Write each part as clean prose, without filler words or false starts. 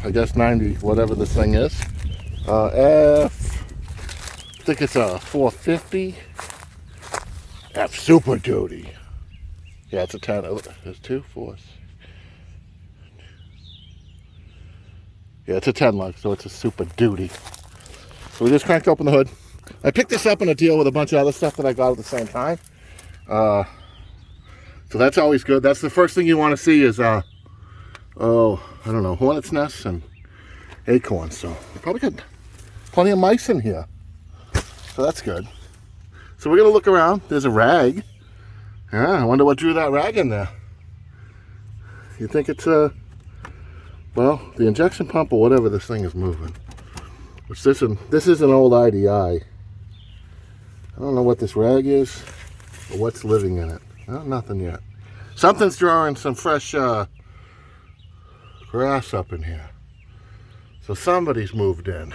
I guess 90, whatever this thing is. I think it's a 450. F Super Duty. Yeah, it's a 10. There's 2, 4. Yeah, it's a 10 lug, so it's a Super Duty. So we just cranked open the hood. I picked this up in a deal with a bunch of other stuff that I got at the same time. So that's always good. That's the first thing you want to see is, I don't know, hornet's nests and acorns. So we probably got plenty of mice in here. So that's good. So we're going to look around. There's a rag. Yeah, I wonder what drew that rag in there. You think it's, well, the injection pump or whatever this thing is moving. Which this is an old IDI. I don't know what this rag is or what's living in it. No, nothing yet. Something's drawing some fresh grass up in here. So somebody's moved in.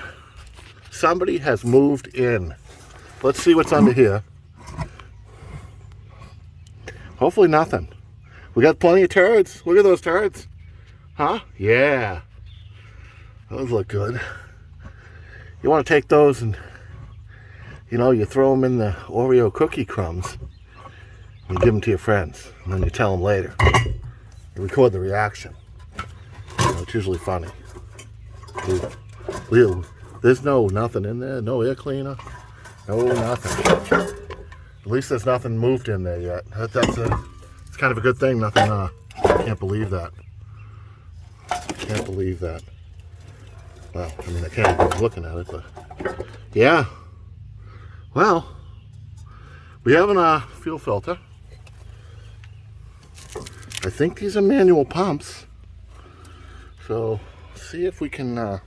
Somebody has moved in. Let's see what's under here. Hopefully nothing. We got plenty of turds. Look at those turds. Huh? Yeah. Those look good. You want to take those and, you know, you throw them in the Oreo cookie crumbs. You give them to your friends. And then you tell them later. You record the reaction. You know, it's usually funny. There's nothing in there. No air cleaner. No nothing. At least there's nothing moved in there yet. It's kind of a good thing. Nothing. I can't believe that. Can't believe that. Well, I mean, I can't believe looking at it, but yeah. Well, we have a fuel filter. I think these are manual pumps. So, see if we can.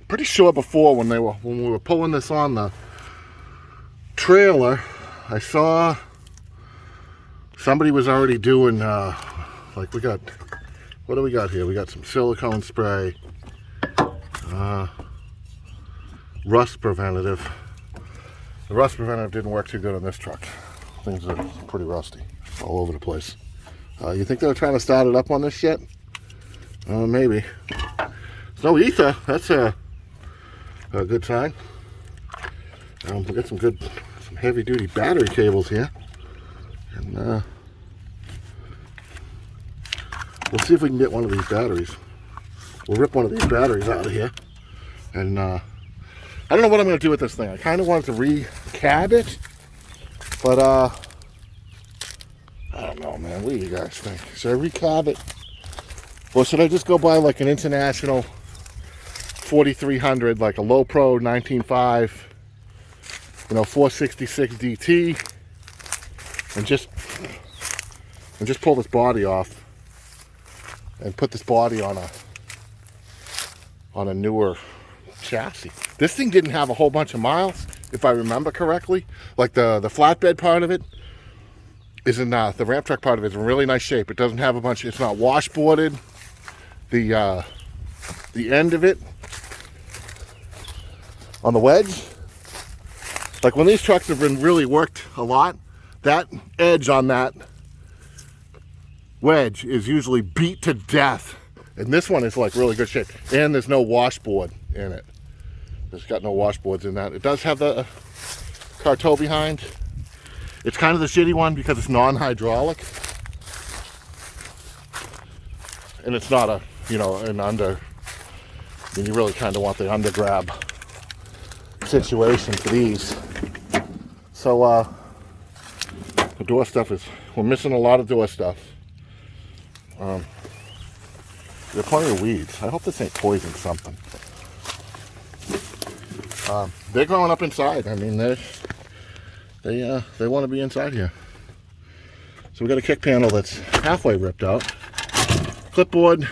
Pretty sure before when we were pulling this on the trailer, I saw somebody was already doing like we got. What do we got here? We got some silicone spray, rust preventative. The rust preventative didn't work too good on this truck. Things are pretty rusty all over the place. You think they were trying to start it up on this shit? Maybe. There's no ether. That's a good sign. We got some heavy duty battery cables here. And we'll see if we can get one of these batteries. We'll rip one of these batteries out of here. And I don't know what I'm going to do with this thing. I kind of wanted to recab it. But I don't know, man. What do you guys think? Should I recab it? Or should I just go buy like an International 4300, like a low pro 19.5, 466 DT, and just pull this body off and put this body on a newer chassis. This thing didn't have a whole bunch of miles, if I remember correctly. Like the flatbed part of it is in the ramp truck part of it is in really nice shape. It doesn't have a bunch. It's not washboarded. The end of it on the wedge, like when these trucks have been really worked a lot, that edge on that wedge is usually beat to death, and this one is like really good shape. And there's no washboard in it. It's got no washboards in that. It does have the carto behind. It's kind of the shitty one because it's non-hydraulic, and it's not an under. And you really kind of want the under grab situation for these. So the door stuff we're missing a lot of door stuff. There are plenty of weeds. I hope this ain't poison something. They're growing up inside. I mean, they want to be inside here. So we got a kick panel that's halfway ripped out. Clipboard.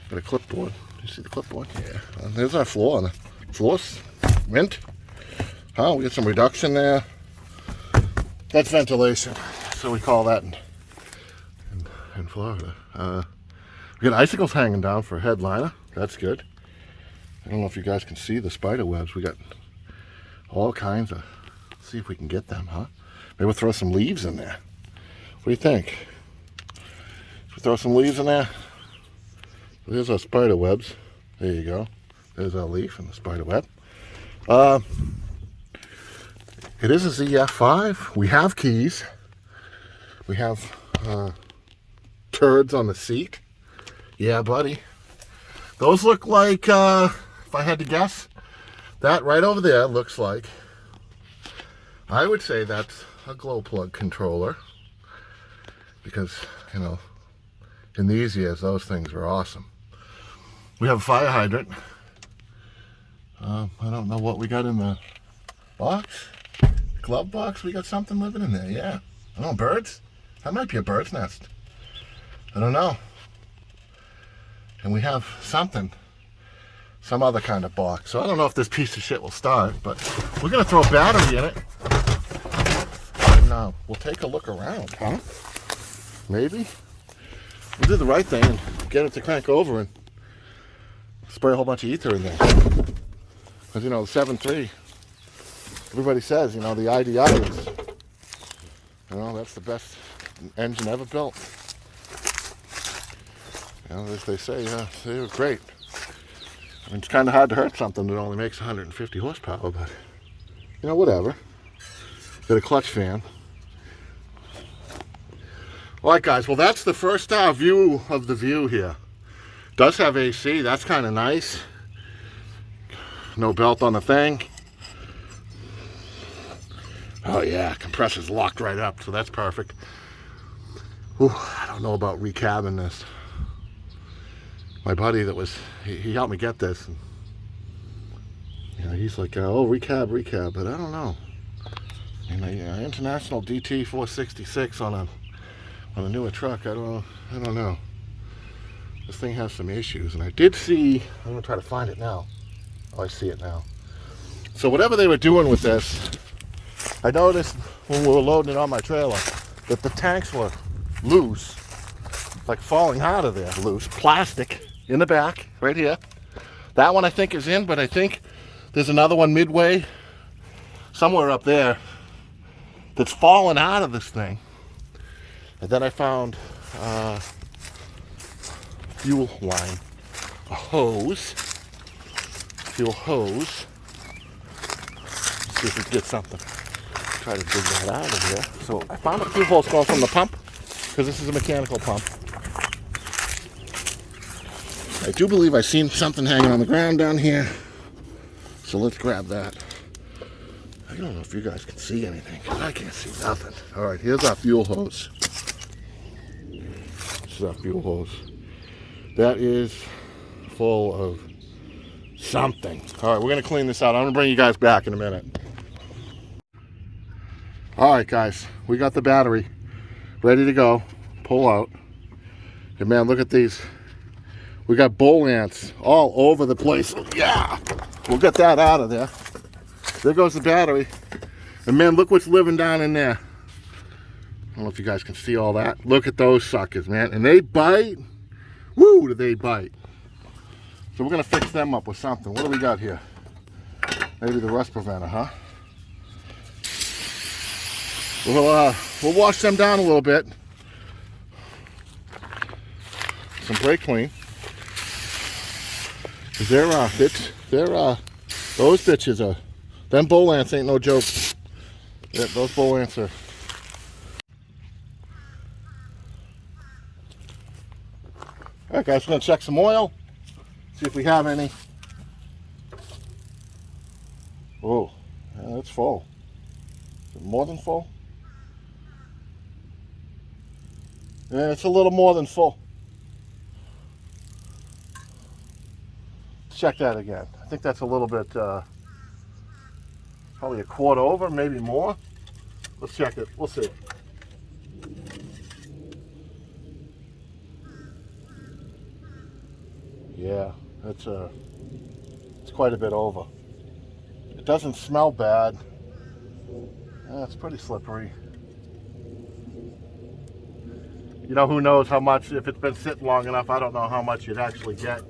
Got a clipboard. You see the clipboard? Yeah. There's our floor. The floor's mint. Oh, we got some reduction there. That's ventilation. So we call that in Florida. We got icicles hanging down for a headliner. That's good. I don't know if you guys can see the spider webs. We got all kinds of. Let's see if we can get them, huh? Maybe we'll throw some leaves in there. What do you think? Should we throw some leaves in there? There's our spider webs. There you go. There's our leaf and the spider web. It is a ZF5. We have keys. We have turds on the seat. Yeah, buddy. Those look like, if I had to guess, that right over there looks like, I would say that's a glow plug controller. Because, you know, in these years, those things were awesome. We have a fire hydrant. I don't know what we got in the box. Glove box, we got something living in there, yeah. I don't know, birds? That might be a bird's nest. I don't know. And we have something. Some other kind of box. So I don't know if this piece of shit will start, but we're going to throw a battery in it. And we'll take a look around, huh? Maybe. We'll do the right thing and get it to crank over and spray a whole bunch of ether in there. Because, you know, the 7.3, everybody says, you know, the IDI is, you know, that's the best engine ever built. You know, as they say, they were great. I mean, it's kind of hard to hurt something that only makes 150 horsepower, but, you know, whatever. Got a clutch fan. All right, guys, well, that's the first view of the view here. Does have AC, that's kind of nice. No belt on the thing. Oh yeah, compressor's locked right up, so that's perfect. Ooh, I don't know about recabbing this. My buddy that was, he helped me get this. And, you know, he's like, oh, recab, but I don't know. You know, International DT 466 on a newer truck, I don't know. This thing has some issues, and I did see, I'm gonna try to find it now. Oh, I see it now. So whatever they were doing with this, I noticed when we were loading it on my trailer that the tanks were loose, like falling out of there, loose. Plastic in the back, right here. That one I think is in, but I think there's another one midway, somewhere up there, that's fallen out of this thing. And then I found fuel line, a hose, fuel hose. Let's see if we can get something. Try to dig that out of here. So I found a fuel hose going from the pump, because this is a mechanical pump. I do believe I've seen something hanging on the ground down here. So let's grab that. I don't know if you guys can see anything, because I can't see nothing. All right, here's our fuel hose. This is our fuel hose. That is full of something. All right, we're going to clean this out. I'm going to bring you guys back in a minute. All right, guys, we got the battery ready to go. Pull out. And man, look at these. We got bull ants all over the place. Yeah, we'll get that out of there. There goes the battery. And man, look what's living down in there. I don't know if you guys can see all that. Look at those suckers, man. And they bite. Woo, do they bite. So we're going to fix them up with something. What do we got here? Maybe the rust preventer, huh? We'll wash them down a little bit. Some brake clean. Cause those bitches are, them bull ants ain't no joke. Yeah, those bull ants are. All right, guys, we're gonna check some oil. See if we have any. Oh, yeah, that's full. Is it more than full? Yeah, it's a little more than full. Let's check that again. I think that's a little bit, probably a quart over, maybe more. Let's check it. We'll see. Yeah, it's quite a bit over. It doesn't smell bad. Yeah, it's pretty slippery. You know, who knows how much, if it's been sitting long enough, I don't know how much you'd actually get.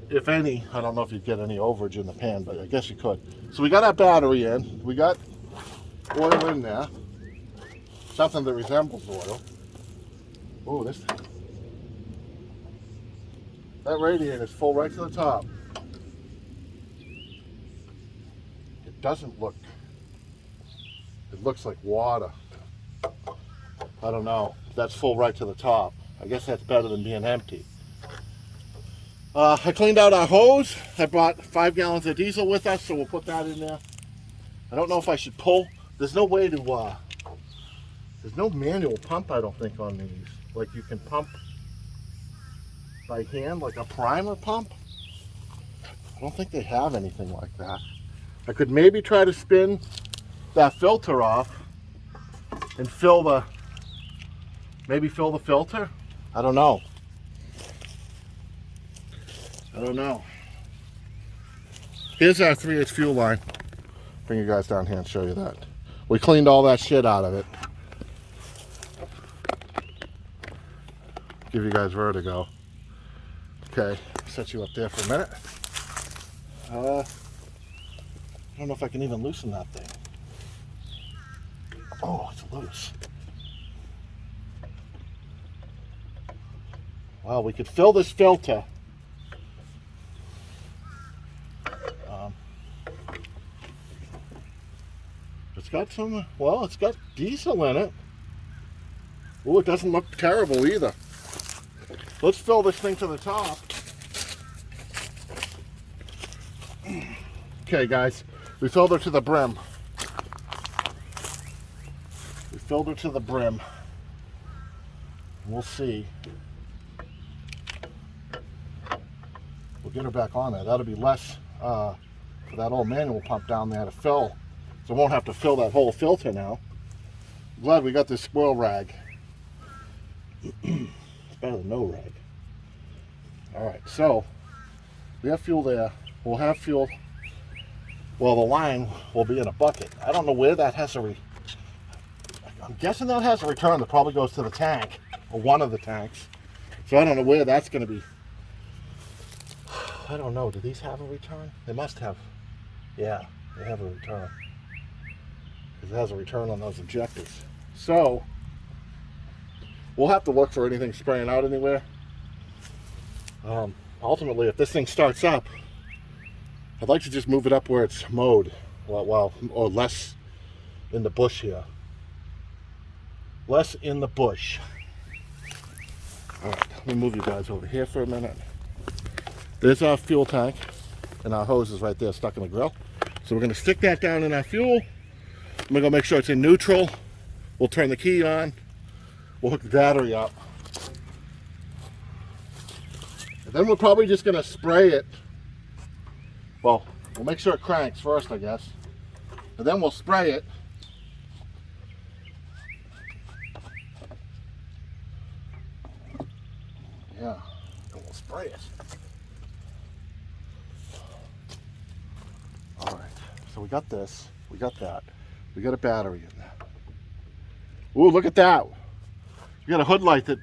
If any, I don't know if you'd get any overage in the pan, but I guess you could. So we got our battery in. We got oil in there. Something that resembles oil. Oh, this. That radiator is full right to the top. It doesn't look, it looks like water. I don't know. That's full right to the top. I guess that's better than being empty. I cleaned out our hose. I brought 5 gallons of diesel with us, so we'll put that in there. I don't know if I should pull. There's no way to, there's no manual pump, I don't think, on these. Like you can pump by hand, like a primer pump. I don't think they have anything like that. I could maybe try to spin that filter off and fill the, maybe fill the filter. I don't know. I don't know. Here's our 3H fuel line. Bring you guys down here and show you that. We cleaned all that shit out of it. Give you guys vertigo. Okay, set you up there for a minute. I don't know if I can even loosen that thing. Oh, it's loose. Well, we could fill this filter. It's got some, well, it's got diesel in it. Oh, it doesn't look terrible either. Let's fill this thing to the top. Okay, guys, we filled her to the brim. We filled her to the brim. We'll see. We'll get her back on there. That'll be less for that old manual pump down there to fill. So I won't have to fill that whole filter now. I'm glad we got this squirrel rag. It's better than no rag. Alright, so we have fuel there. We'll have fuel. Well, the line will be in a bucket. I don't know where that has to I'm guessing that has a return that probably goes to the tank, or one of the tanks. So I don't know where that's going to be. I don't know. Do these have a return? They must have. Yeah, they have a return. Because it has a return on those injectors. So we'll have to look for anything spraying out anywhere. Ultimately, if this thing starts up, I'd like to just move it up where it's mowed, well, or less in the bush here. Less in the bush. All right, let me move you guys over here for a minute. There's our fuel tank, and our hose is right there stuck in the grill. So we're going to stick that down in our fuel. I'm going to go make sure it's in neutral. We'll turn the key on. We'll hook the battery up. And then we're probably just going to spray it. Well, we'll make sure it cranks first, I guess. And then we'll spray it. Yeah, and we'll spray it. All right, so we got this. We got that. We got a battery in there. Ooh, look at that. We got a hood light that.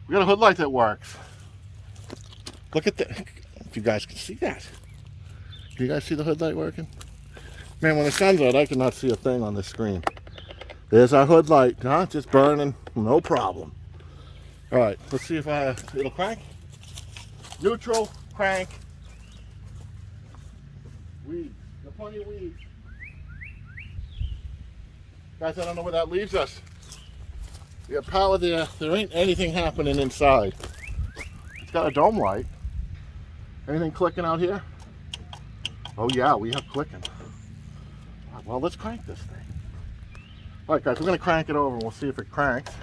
We got a hood light that works. Look at that. If you guys can see that. Can you guys see the hood light working? Man, when the sun's out, I cannot see a thing on this screen. There's our hood light, huh? Just burning, no problem. All right, let's see if it'll crank. Neutral, crank. Weeds. Got plenty of weeds. Guys, I don't know where that leaves us. We got power there. There ain't anything happening inside. It's got a dome light. Anything clicking out here? Oh yeah, we have clicking. Well, let's crank this thing. All right, guys, we're gonna crank it over and we'll see if it cranks.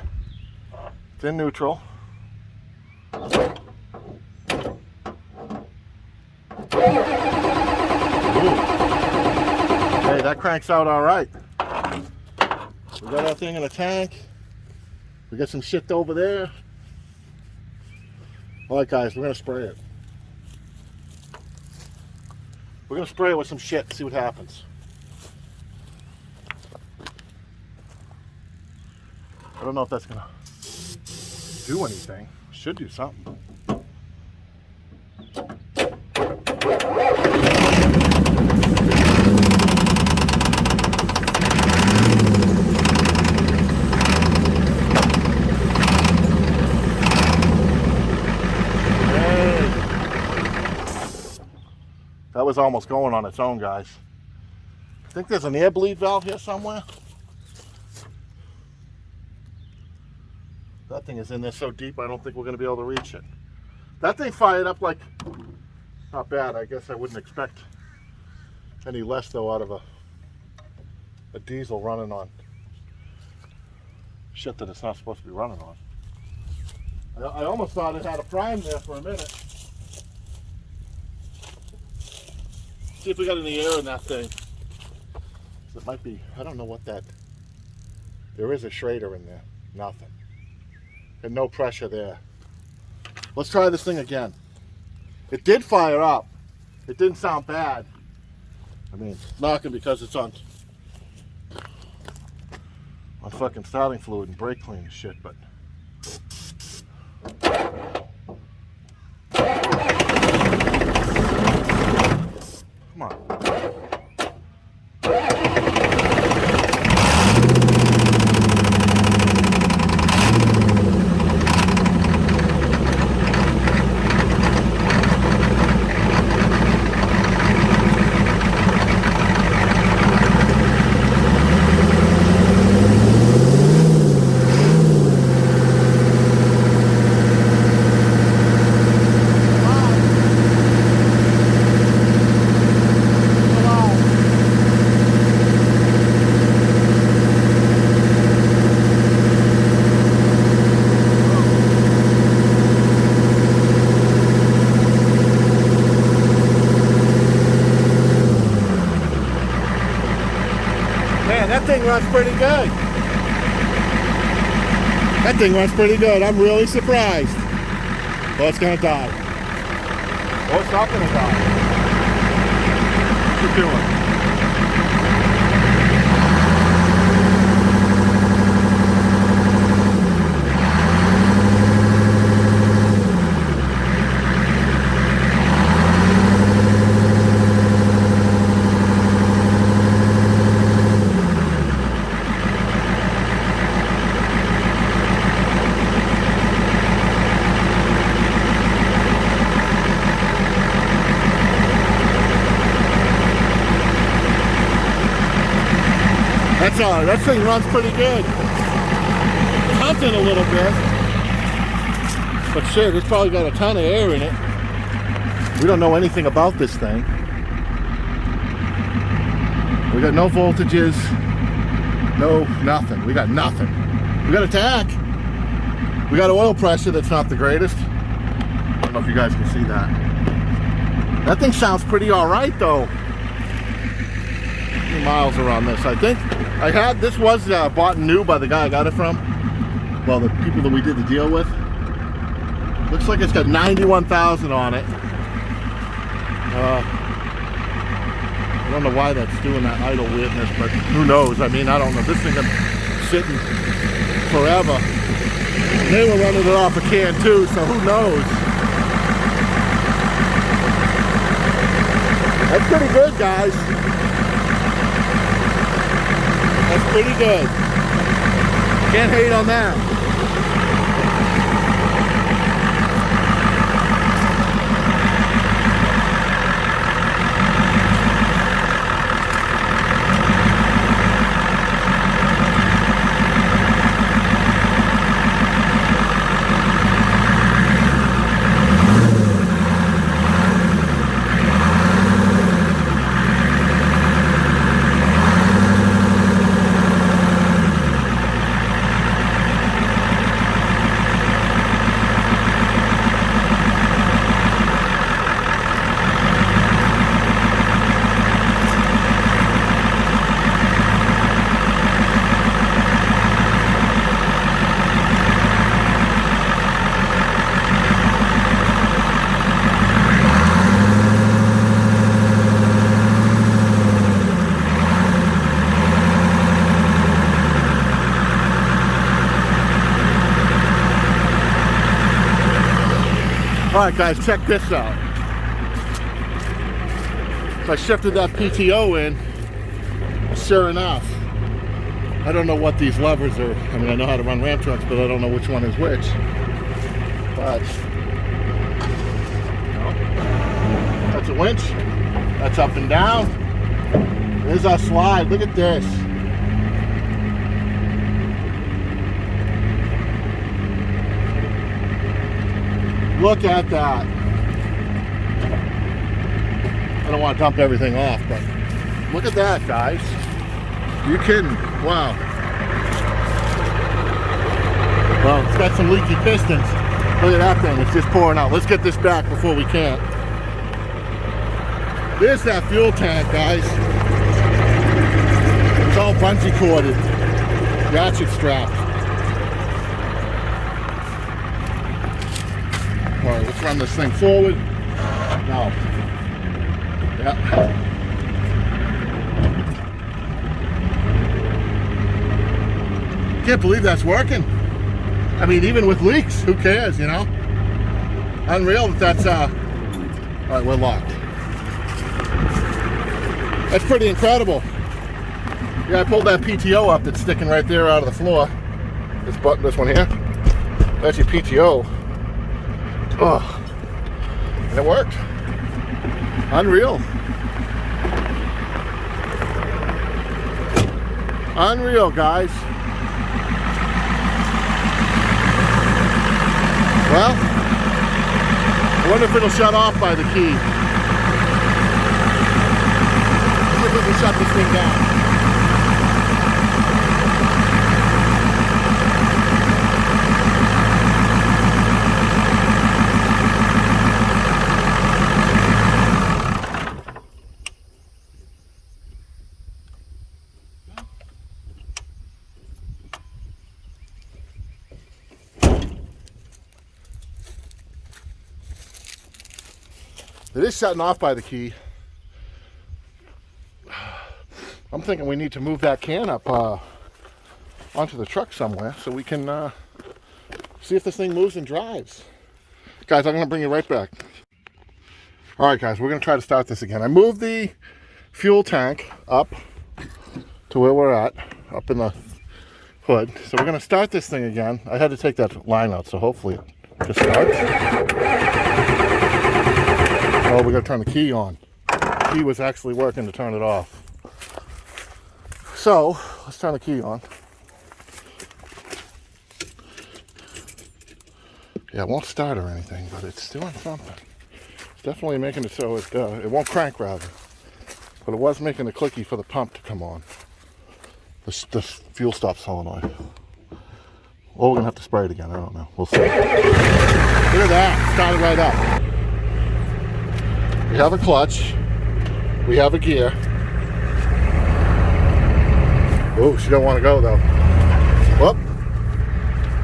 It's in neutral. Ooh. Hey, that cranks out all right. We got our thing in a tank. We got some shit over there. All right, guys, we're gonna spray it. We're gonna spray it with some shit, see what happens. I don't know if that's gonna do anything. Should do something. was almost going on its own, guys. I think there's an air bleed valve here somewhere. That thing is in there so deep, I don't think we're going to be able to reach it. That thing fired up like, not bad. I guess I wouldn't expect any less, though, out of a diesel running on shit that it's not supposed to be running on. I almost thought it had a prime there for a minute. See if we got any air in that thing. It might be, I don't know what that, there is a Schrader in there. Nothing. And no pressure there. Let's try this thing again. It did fire up. It didn't sound bad. I mean, knocking because it's on fucking starting fluid and brake clean and shit, but come on. That thing runs pretty good. That thing runs pretty good. I'm really surprised. Oh, it's gonna die. Oh, it's not gonna die. What's it doing? That's all right. That thing runs pretty good. Hunting a little bit. But shit, it's probably got a ton of air in it. We don't know anything about this thing. We got no voltages. No, nothing. We got nothing. We got a tack. We got oil pressure that's not the greatest. I don't know if you guys can see that. That thing sounds pretty alright though. How many miles are on this? I think this was bought new by the guy I got it from. Well, the people that we did the deal with. Looks like it's got 91,000 on it. I don't know why that's doing that idle weirdness, but who knows? I mean, I don't know. This thing is sitting forever. They were running it off a can too, so who knows? That's pretty good, guys. That's pretty good. Can't hate on that. Alright guys, check this out. So I shifted that PTO in. Sure enough, I don't know what these levers are. I mean, I know how to run Ram trucks, but I don't know which one is which. But, that's a winch. That's up and down. There's our slide. Look at this. Look at that. I don't want to dump everything off, but look at that, guys. You kidding? Wow. Well, it's got some leaky pistons. Look at that thing. It's just pouring out. Let's get this back before we can't. There's that fuel tank, guys. It's all bungee corded. Ratchet strapped. All right, let's run this thing forward. No. Yep. Can't believe that's working. I mean, even with leaks, who cares, you know? Unreal that that's, all right, we're locked. That's pretty incredible. Yeah, I pulled that PTO up that's sticking right there out of the floor. This button, this one here. That's your PTO. Oh, and it worked. Unreal. Unreal, guys. Well, I wonder if it'll shut off by the key. See if we can shut this thing down. It is shutting off by the key. I'm thinking we need to move that can up onto the truck somewhere so we can see if this thing moves and drives. Guys, I'm going to bring you right back. All right, guys, we're going to try to start this again. I moved the fuel tank up to where we're at, up in the hood. So we're going to start this thing again. I had to take that line out, so hopefully it just starts. Oh, we got to turn the key on. The key was actually working to turn it off. So, let's turn the key on. Yeah, it won't start or anything, but it's doing something. It's definitely making it so it won't crank, rather. But it was making a clicky for the pump to come on. The fuel stop solenoid. Or we're going to have to spray it again. I don't know. We'll see. Look at that. It started right up. We have a clutch. We have a gear. Oh, she don't want to go though. Well,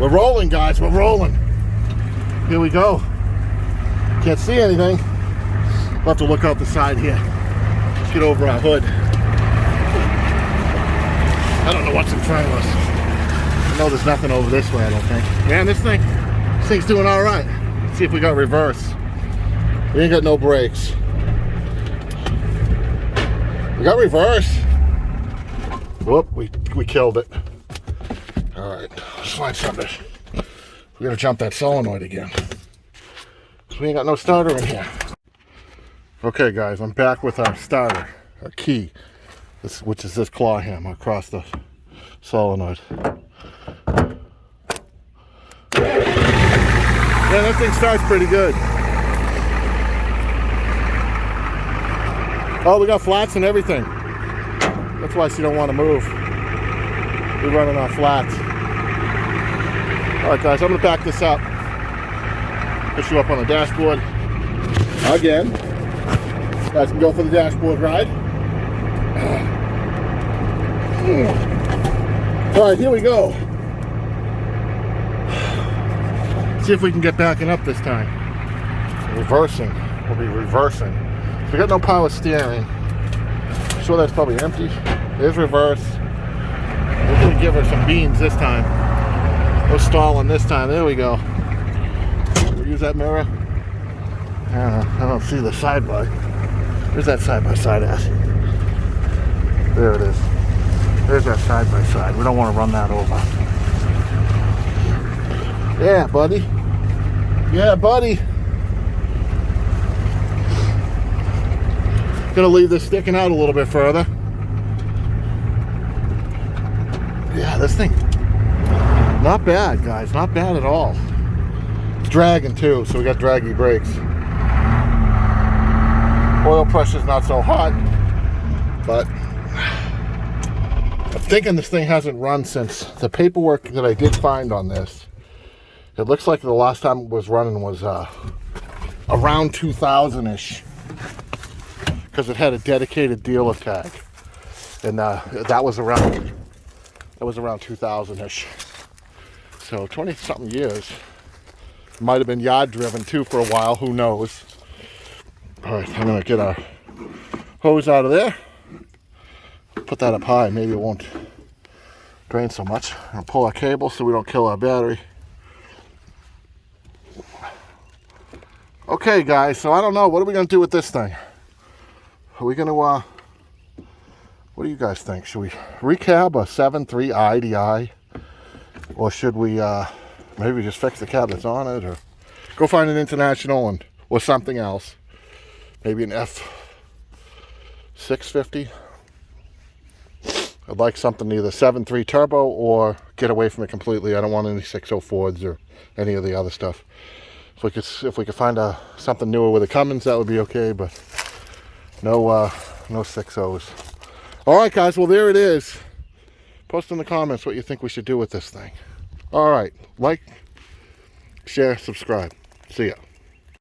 we're rolling, guys. We're rolling. Here we go. Can't see anything. We'll have to look out the side here. Let's get over our hood. I don't know what's in front of us. I know there's nothing over this way, I don't think. Man, this thing's doing all right. Let's see if we got reverse. We ain't got no brakes. We got reverse. Whoop, we killed it. All right, let's find something. We're gonna jump that solenoid again. So we ain't got no starter in here. Okay, guys, I'm back with our starter, our key, which is this claw hammer across the solenoid. Yeah, that thing starts pretty good. Oh, we got flats and everything. That's why she don't want to move. We're running on flats. All right, guys, I'm gonna back this up. Put you up on the dashboard again. You guys can go for the dashboard ride. All right, here we go. See if we can get backing up this time. Reversing. We'll be reversing. We got no power steering. I'm sure that's probably empty. There's reverse. We're gonna give her some beans this time. No stalling this time. There we go. We'll use that mirror. I don't see the side by. Where's that side by side at? There it is. There's that side by side. We don't want to run that over. Yeah, buddy. Yeah, buddy. Gonna leave this sticking out a little bit further. Yeah, this thing, not bad, guys. Not bad at all. It's dragging too, so we got draggy brakes. Oil pressure's not so hot, but I'm thinking this thing hasn't run since the paperwork that I did find on this. It looks like the last time it was running was around 2000-ish, because it had a dedicated dealer tag, and that was around 2000-ish. So 20-something years. Might have been yard driven too for a while. Who knows? All right, I'm gonna get our hose out of there. Put that up high. Maybe it won't drain so much. I'm gonna pull our cable so we don't kill our battery. Okay, guys. So I don't know. What are we gonna do with this thing? Are we gonna? What do you guys think? Should we recab a 7.3 IDI, or should we maybe just fix the cab that's on it, or go find an international or something else? Maybe an F650. I'd like something either 7.3 turbo or get away from it completely. I don't want any 604s or any of the other stuff. If we could find something newer with a Cummins, that would be okay, but no 6.0s. All right, guys. Well, there it is. Post in the comments what you think we should do with this thing. All right. Like, share, subscribe. See ya.